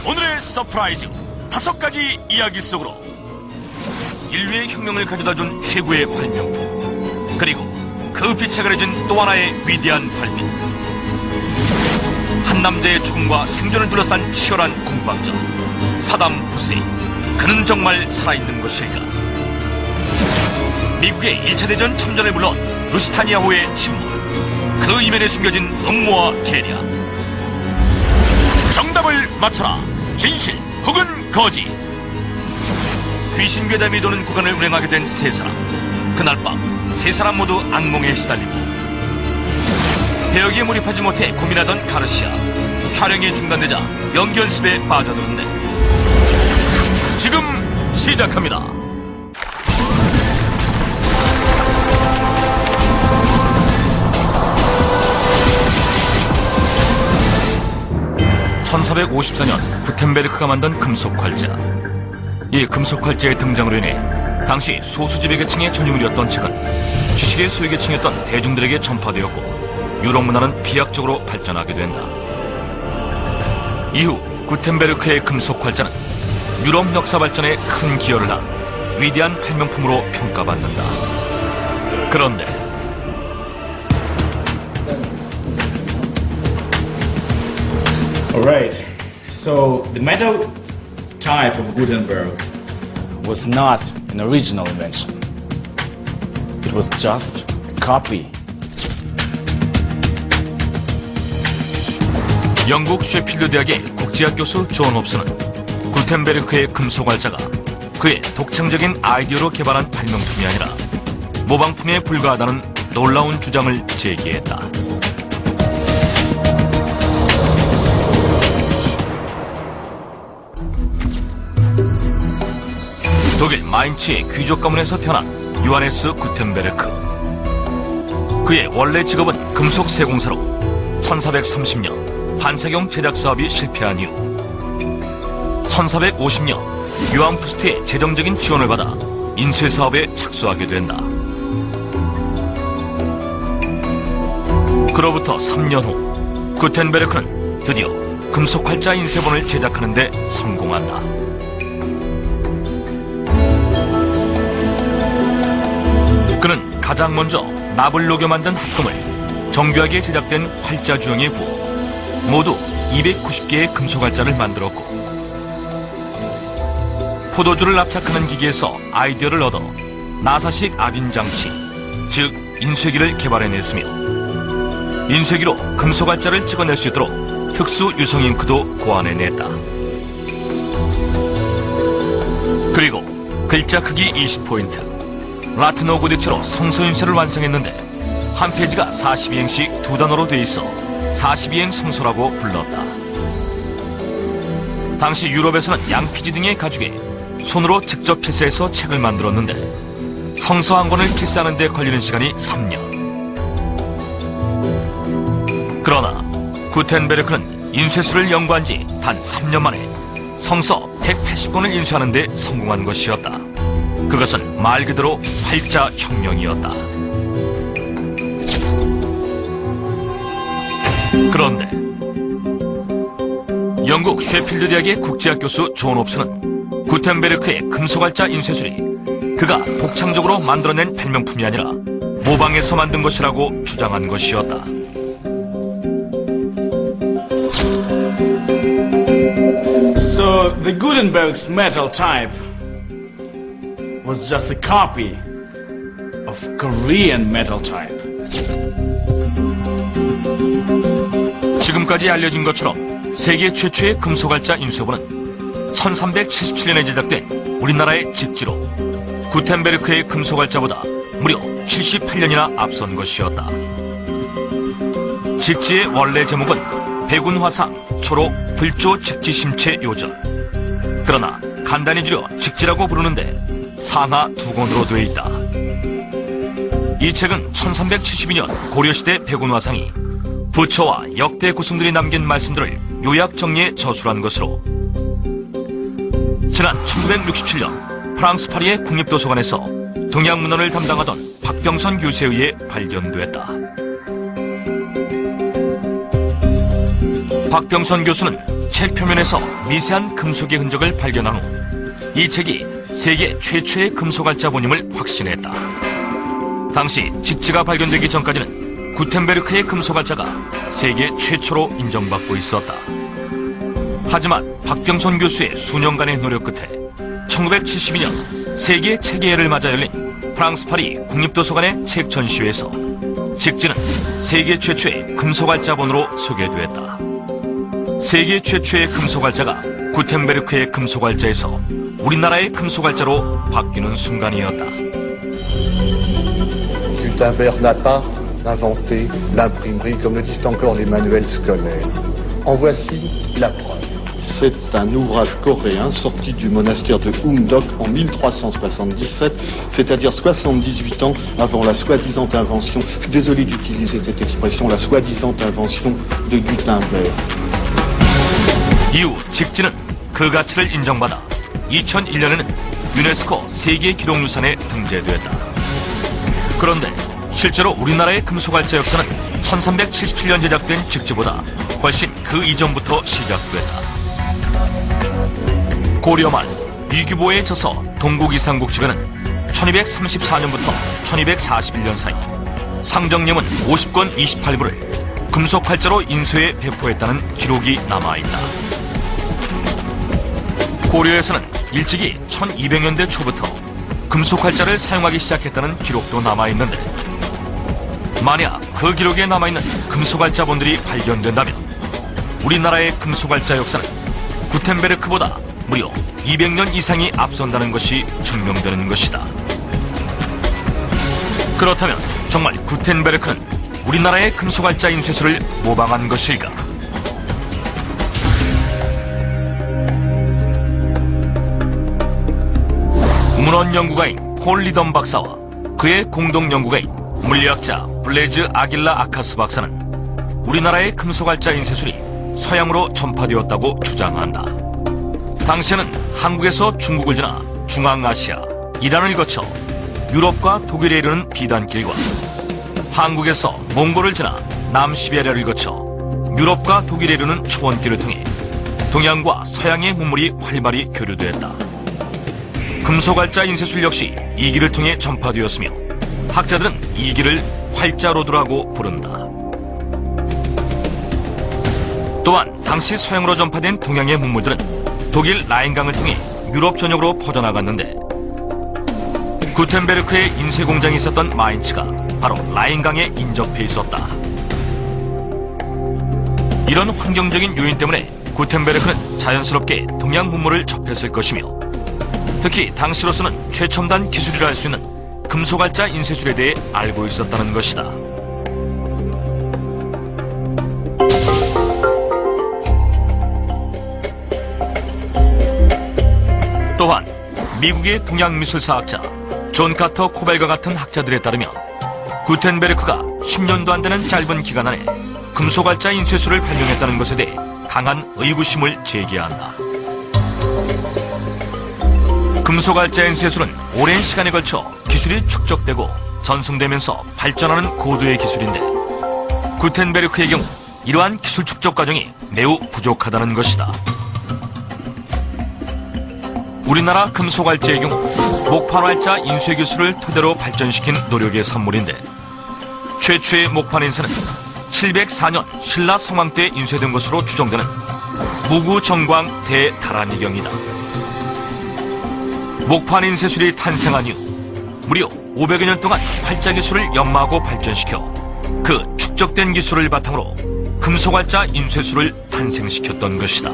오늘의 서프라이즈 5가지 이야기 속으로 인류의 혁명을 가져다준 최고의 발명품, 그리고 그 빛에 가려진 또 하나의 위대한 발명. 한 남자의 죽음과 생존을 둘러싼 치열한 공방전. 사담 후세인, 그는 정말 살아있는 것일까? 미국의 1차 대전 참전에 물러온 루스타니아호의 침묵, 그 이면에 숨겨진 음모와 계략. 정답을 맞춰라. 진실 혹은 거짓. 귀신 괴담이 도는 구간을 운행하게 된 세 사람. 그날 밤 세 사람 모두 악몽에 시달리고 배역에 몰입하지 못해 고민하던 가르시아. 촬영이 중단되자 연기 연습에 빠져드는데 지금 시작합니다. (1454년) 구텐베르크가 만든 금속활자. 이 금속활자의 등장으로 인해 당시 소수지배계층의 전유물이었던 책은 지식의 소유계층이었던 대중들에게 전파되었고 유럽 문화는 비약적으로 발전하게 된다. 이후 구텐베르크의 금속활자는 유럽 역사 발전에 큰 기여를 한 위대한 발명품으로 평가받는다. 그런데 Alright, so the metal type of Gutenberg was not an original invention. It was just a copy. 영국 셰필드 대학의 국제학 교수 존 홉스는 구텐베르크의 금속활자가 그의 독창적인 아이디어로 개발한 발명품이 아니라 모방품에 불과하다는 놀라운 주장을 제기했다. 독일 마인츠의 귀족 가문에서 태어난 요하네스 구텐베르크. 그의 원래 직업은 금속 세공사로 1430년 반사경 제작 사업이 실패한 이후 1450년 요한 푸스트의 재정적인 지원을 받아 인쇄 사업에 착수하게 된다. 그로부터 3년 후 구텐베르크는 드디어 금속활자 인쇄본을 제작하는 데 성공한다. 그는 가장 먼저 납을 녹여 만든 합금을 정교하게 제작된 활자 주형에 부어 모두 290개의 금속활자를 만들었고 포도주를 납작하는 기계에서 아이디어를 얻어 나사식 압인 장치, 즉 인쇄기를 개발해냈으며 인쇄기로 금속활자를 찍어낼 수 있도록 특수 유성 잉크도 고안해냈다. 그리고 글자 크기 20포인트 라틴어 고딕체로 성서인쇄를 완성했는데 한 페이지가 42행씩 두 단어로 돼 있어 42행 성서라고 불렀다. 당시 유럽에서는 양피지 등의 가죽에 손으로 직접 필사해서 책을 만들었는데 성서 한 권을 필사하는 데 걸리는 시간이 3년. 그러나 구텐베르크는 인쇄술을 연구한 지 단 3년 만에 성서 180권을 인쇄하는 데 성공한 것이었다. 그것은 말 그대로 활자 혁명이었다. 그런데 영국 셰필드 대학의 국제학 교수 존 홉스는 구텐베르크의 금속활자 인쇄술이 그가 독창적으로 만들어낸 발명품이 아니라 모방해서 만든 것이라고 주장한 것이었다. So the Gutenberg's metal type was just a copy of Korean metal type. 지금까지 알려진 것처럼 세계 최초의 금속활자 인쇄본은 1377년에 제작된 우리나라의 직지로 구텐베르크의 금속활자보다 무려 78년이나 앞선 것이었다. 직지의 원래 제목은 백운화상 초록 불조 직지심체 요절. 그러나 간단히 줄여 직지라고 부르는데 상하 2권으로 되어 있다. 이 책은 1372년 고려시대 백운화상이 부처와 역대 고승들이 남긴 말씀들을 요약 정리해 저술한 것으로 지난 1967년 프랑스 파리의 국립도서관에서 동양문헌을 담당하던 박병선 교수에 의해 발견됐다. 박병선 교수는 책 표면에서 미세한 금속의 흔적을 발견한 후 이 책이 세계 최초의 금속알짜본임을 확신했다. 당시 직지가 발견되기 전까지는 구텐베르크의 금속알짜가 세계 최초로 인정받고 있었다. 하지만 박병선 교수의 수년간의 노력 끝에 1972년 세계 책의회를 맞아 열린 프랑스 파리 국립도서관의 책 전시회에서 직지는 세계 최초의 금속알짜본으로 소개됐다. 세계 최초의 금속알짜가 구텐베르크의 금속알짜에서 우리나라의 금속알짜로 바뀌는 순간이었다. Gutenberg n'a pas inventé l'imprimerie comme le disent encore les manuels scolaires. En voici la preuve. C'est un ouvrage coréen sorti du monastère de Umdok en 1377, c'est-à-dire 78 ans avant la soi-disant invention, je suis désolé d'utiliser cette expression, la soi-disant invention de Gutenberg. 이후 직지는 그 가치를 인정받아 2001년에는 유네스코 세계기록유산에 등재되었다. 그런데 실제로 우리나라의 금속알짜 역사는 1377년 제작된 직지보다 훨씬 그 이전부터 시작됐다. 고려 말 위규보에 져서 동국이상국지가는 1234년부터 1241년 사이 상정예문 50권 28부를 금속활자로 인쇄해 배포했다는 기록이 남아있다. 고려에서는 일찍이 1200년대 초부터 금속활자를 사용하기 시작했다는 기록도 남아있는데 만약 그 기록에 남아있는 금속알짜본들이 발견된다면 우리나라의 금속알짜 역사는 구텐베르크보다 무려 200년 이상이 앞선다는 것이 증명되는 것이다. 그렇다면 정말 구텐베르크는 우리나라의 금속알짜 인쇄술을 모방한 것일까? 문헌 연구가인 폴 리던 박사와 그의 공동 연구가인 물리학자 블레즈 아길라 아카스 박사는 우리나라의 금속알짜 인쇄술이 서양으로 전파되었다고 주장한다. 당시에는 한국에서 중국을 지나 중앙아시아, 이란을 거쳐 유럽과 독일에 이르는 비단길과 한국에서 몽골을 지나 남시베리아를 거쳐 유럽과 독일에 이르는 초원길을 통해 동양과 서양의 문물이 활발히 교류되었다. 금속알짜 인쇄술 역시 이 길을 통해 전파되었으며 학자들은 이 길을 활자로드라고 부른다. 또한 당시 서양으로 전파된 동양의 문물들은 독일 라인강을 통해 유럽 전역으로 퍼져나갔는데 구텐베르크의 인쇄 공장이 있었던 마인츠가 바로 라인강에 인접해 있었다. 이런 환경적인 요인 때문에 구텐베르크는 자연스럽게 동양 문물을 접했을 것이며 특히 당시로서는 최첨단 기술이라 할 수 있는 금속알짜 인쇄술에 대해 알고 있었다는 것이다. 또한 미국의 동양미술사학자 존 카터 코벨과 같은 학자들에 따르면 구텐베르크가 10년도 안 되는 짧은 기간 안에 금속알짜 인쇄술을 발명했다는 것에 대해 강한 의구심을 제기한다. 금속알짜 인쇄술은 오랜 시간에 걸쳐 기술이 축적되고 전승되면서 발전하는 고도의 기술인데 구텐베르크의 경우 이러한 기술 축적 과정이 매우 부족하다는 것이다. 우리나라 금속알짜의 경우 목판알짜 인쇄 기술을 토대로 발전시킨 노력의 산물인데 최초의 목판 인쇄는 704년 신라 성왕 때 인쇄된 것으로 추정되는 무구정광 대다란이경이다. 목판 인쇄술이 탄생한 이후 무려 500여 년 동안 활자 기술을 연마하고 발전시켜 그 축적된 기술을 바탕으로 금속알짜 인쇄술을 탄생시켰던 것이다.